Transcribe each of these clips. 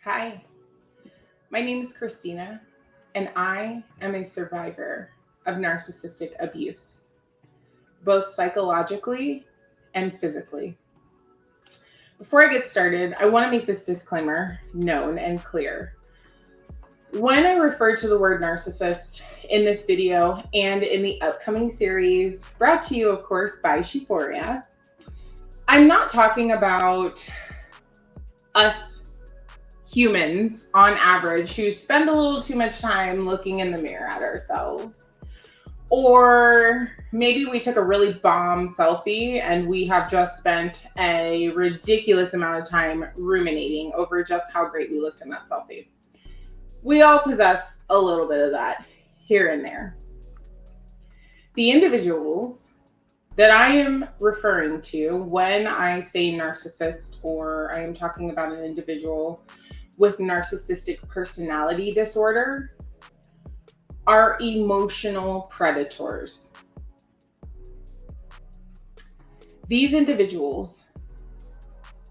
Hi, my name is Christina, and I am a survivor of narcissistic abuse, both psychologically and physically. Before I get started, I want to make this disclaimer known and clear. When I refer to the word narcissist in this video and in the upcoming series, brought to you, of course, by Shiforia, I'm not talking about us humans on average who spend a little too much time looking in the mirror at ourselves. Or maybe we took a really bomb selfie and we have just spent a ridiculous amount of time ruminating over just how great we looked in that selfie. We all possess a little bit of that here and there. The individuals that I am referring to when I say narcissist, or I am talking about an individual with narcissistic personality disorder, are emotional predators. These individuals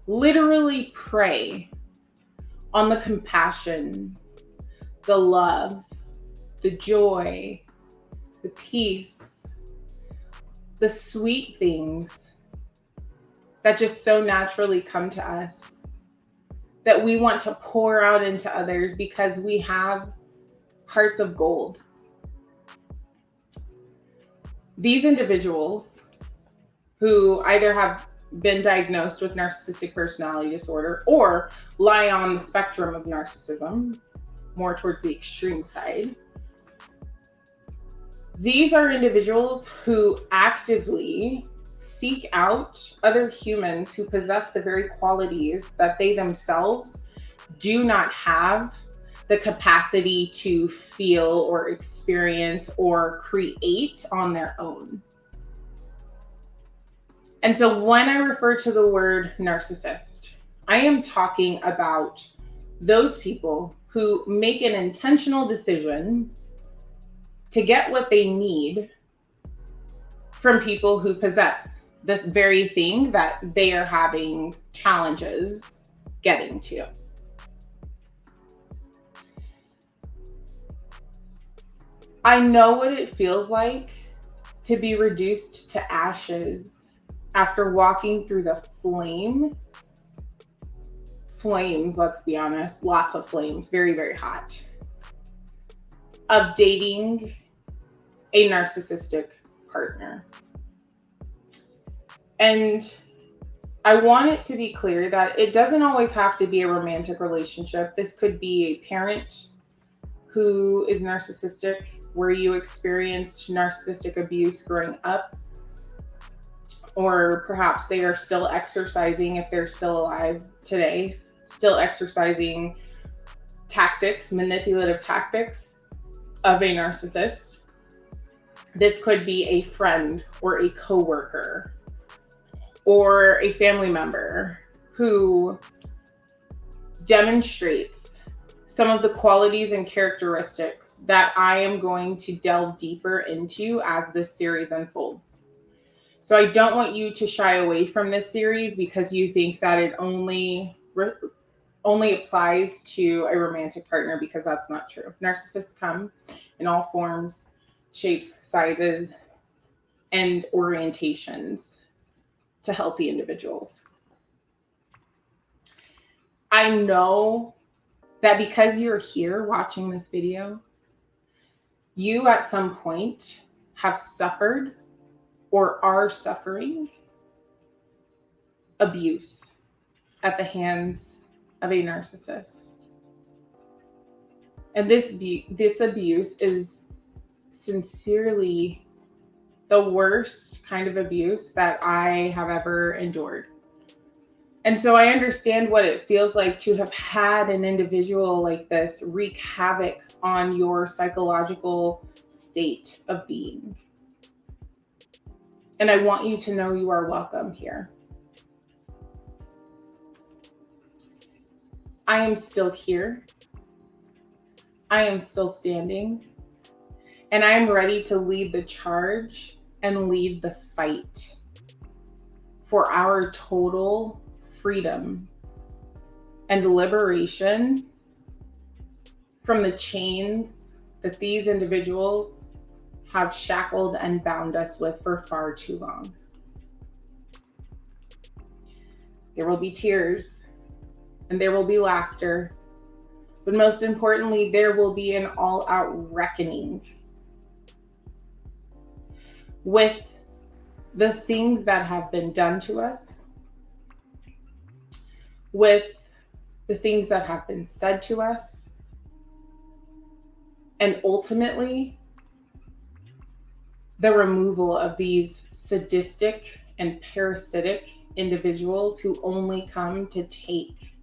literally prey on the compassion, the love, the joy, the peace, the sweet things that just so naturally come to us, that we want to pour out into others because we have hearts of gold. These individuals who either have been diagnosed with narcissistic personality disorder or lie on the spectrum of narcissism, more towards the extreme side, these are individuals who actively seek out other humans who possess the very qualities that they themselves do not have the capacity to feel or experience or create on their own. And so when I refer to the word narcissist, I am talking about those people who make an intentional decision to get what they need from people who possess the very thing that they are having challenges getting to. I know what it feels like to be reduced to ashes after walking through the flames, let's be honest, lots of flames, very, very hot, of dating a narcissistic partner. And I want it to be clear that it doesn't always have to be a romantic relationship. This could be a parent who is narcissistic, where you experienced narcissistic abuse growing up, or perhaps they are still exercising, if they're still alive today, still exercising tactics, manipulative tactics of a narcissist. This could be a friend or a coworker or a family member who demonstrates some of the qualities and characteristics that I am going to delve deeper into as this series unfolds. So I don't want you to shy away from this series because you think that it only applies to a romantic partner, because that's not true. Narcissists come in all forms, shapes, sizes, and orientations to healthy individuals. I know that because you're here watching this video, you at some point have suffered or are suffering abuse at the hands of a narcissist. And this abuse is sincerely the worst kind of abuse that I have ever endured. And so I understand what it feels like to have had an individual like this wreak havoc on your psychological state of being. And I want you to know you are welcome here. I am still here. I am still standing. And I am ready to lead the charge and lead the fight for our total freedom and liberation from the chains that these individuals have shackled and bound us with for far too long. There will be tears and there will be laughter, but most importantly, there will be an all-out reckoning with the things that have been done to us, with the things that have been said to us, and ultimately, the removal of these sadistic and parasitic individuals who only come to take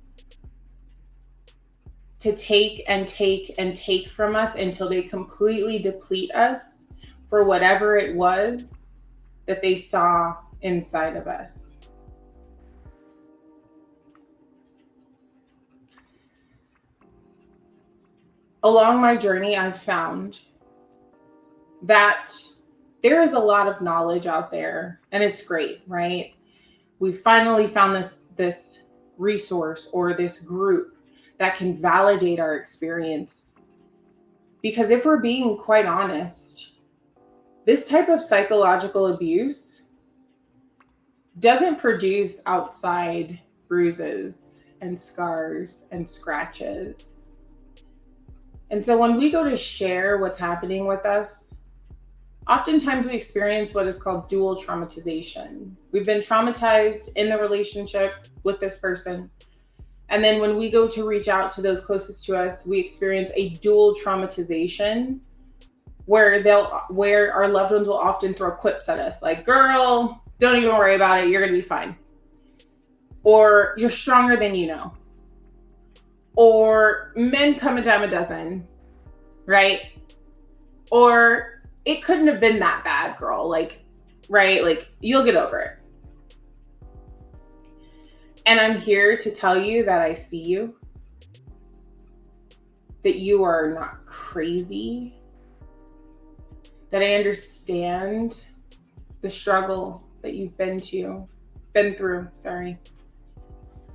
and take and take from us until they completely deplete us for whatever it was that they saw inside of us. Along my journey, I've found that there is a lot of knowledge out there, and it's great, right? We finally found this resource or this group that can validate our experience. Because if we're being quite honest, this type of psychological abuse doesn't produce outside bruises and scars and scratches. And so when we go to share what's happening with us, oftentimes we experience what is called dual traumatization. We've been traumatized in the relationship with this person. And then when we go to reach out to those closest to us, we experience a dual traumatization where our loved ones will often throw quips at us like, girl, don't even worry about it. You're going to be fine. Or you're stronger than you know. Or men come a dime a dozen, right? Or it couldn't have been that bad, girl. Like, right? Like, you'll get over it. And I'm here to tell you that I see you, that you are not crazy, that I understand the struggle that you've been through, the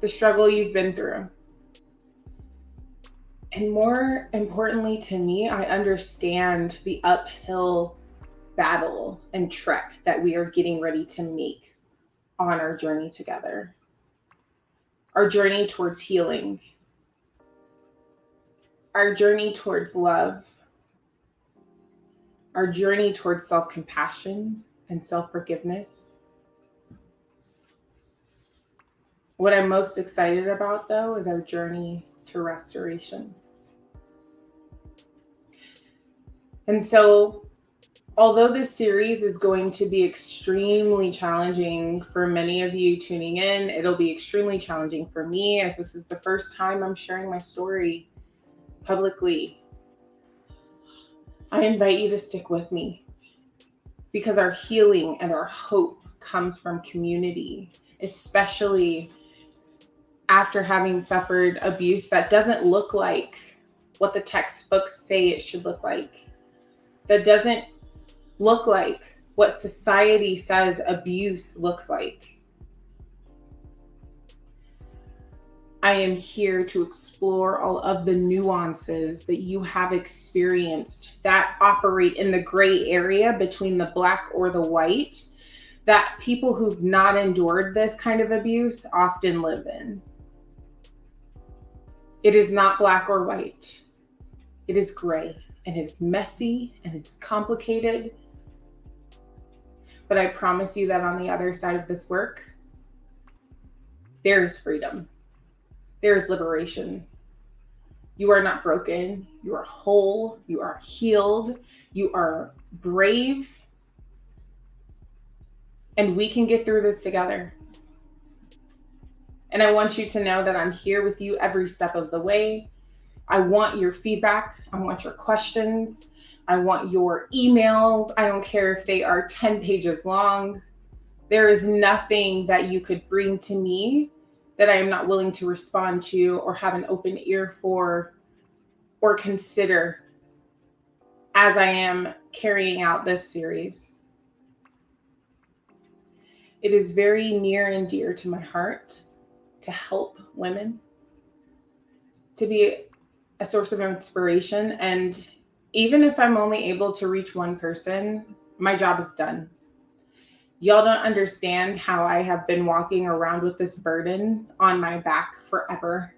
struggle you've been through. And more importantly to me, I understand the uphill battle and trek that we are getting ready to make on our journey together. Our journey towards healing, our journey towards love, our journey towards self-compassion and self-forgiveness. What I'm most excited about, though, is our journey to restoration. And so, although this series is going to be extremely challenging for many of you tuning in, it'll be extremely challenging for me as this is the first time I'm sharing my story publicly. I invite you to stick with me because our healing and our hope comes from community, especially after having suffered abuse that doesn't look like what the textbooks say it should look like, that doesn't look like what society says abuse looks like. I am here to explore all of the nuances that you have experienced that operate in the gray area between the black or the white that people who've not endured this kind of abuse often live in. It is not black or white. It is gray, and it is messy, and it's complicated. But I promise you that on the other side of this work, there is freedom. There is liberation. You are not broken. You are whole. You are healed. You are brave. And we can get through this together. And I want you to know that I'm here with you every step of the way. I want your feedback. I want your questions. I want your emails. I don't care if they are 10 pages long. There is nothing that you could bring to me that I am not willing to respond to or have an open ear for or consider as I am carrying out this series. It is very near and dear to my heart to help women, to be a source of inspiration. And even if I'm only able to reach one person, my job is done. Y'all don't understand how I have been walking around with this burden on my back forever.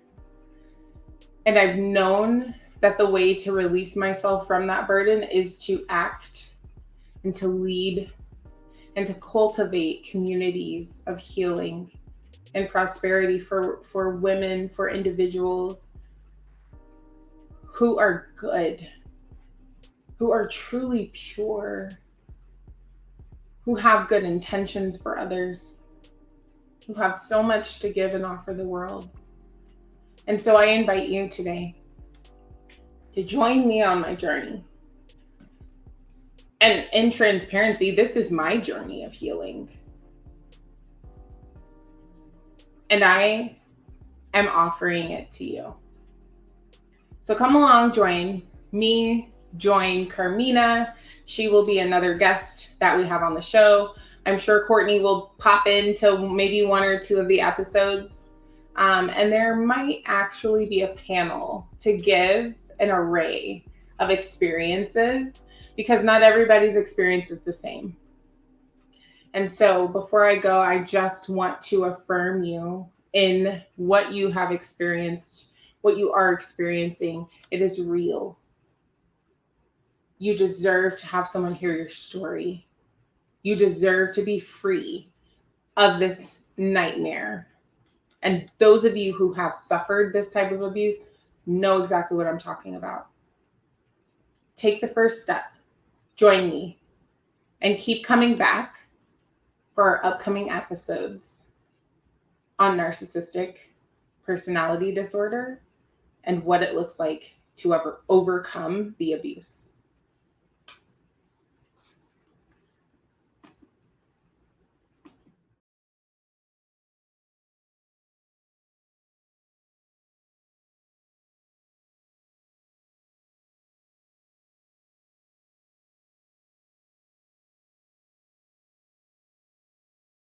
And I've known that the way to release myself from that burden is to act and to lead and to cultivate communities of healing and prosperity for women, for individuals who are good, who are truly pure, who have good intentions for others, who have so much to give and offer the world. And so I invite you today to join me on my journey. And in transparency, this is my journey of healing. And I am offering it to you. So come along, join me, join Carmina. She will be another guest that we have on the show. I'm sure Courtney will pop into maybe one or two of the episodes. And there might actually be a panel to give an array of experiences, because not everybody's experience is the same. And so before I go, I just want to affirm you in what you have experienced, what you are experiencing. It is real. You deserve to have someone hear your story. You deserve to be free of this nightmare. And those of you who have suffered this type of abuse know exactly what I'm talking about. Take the first step. Join me. And keep coming back for our upcoming episodes on narcissistic personality disorder and what it looks like to overcome the abuse.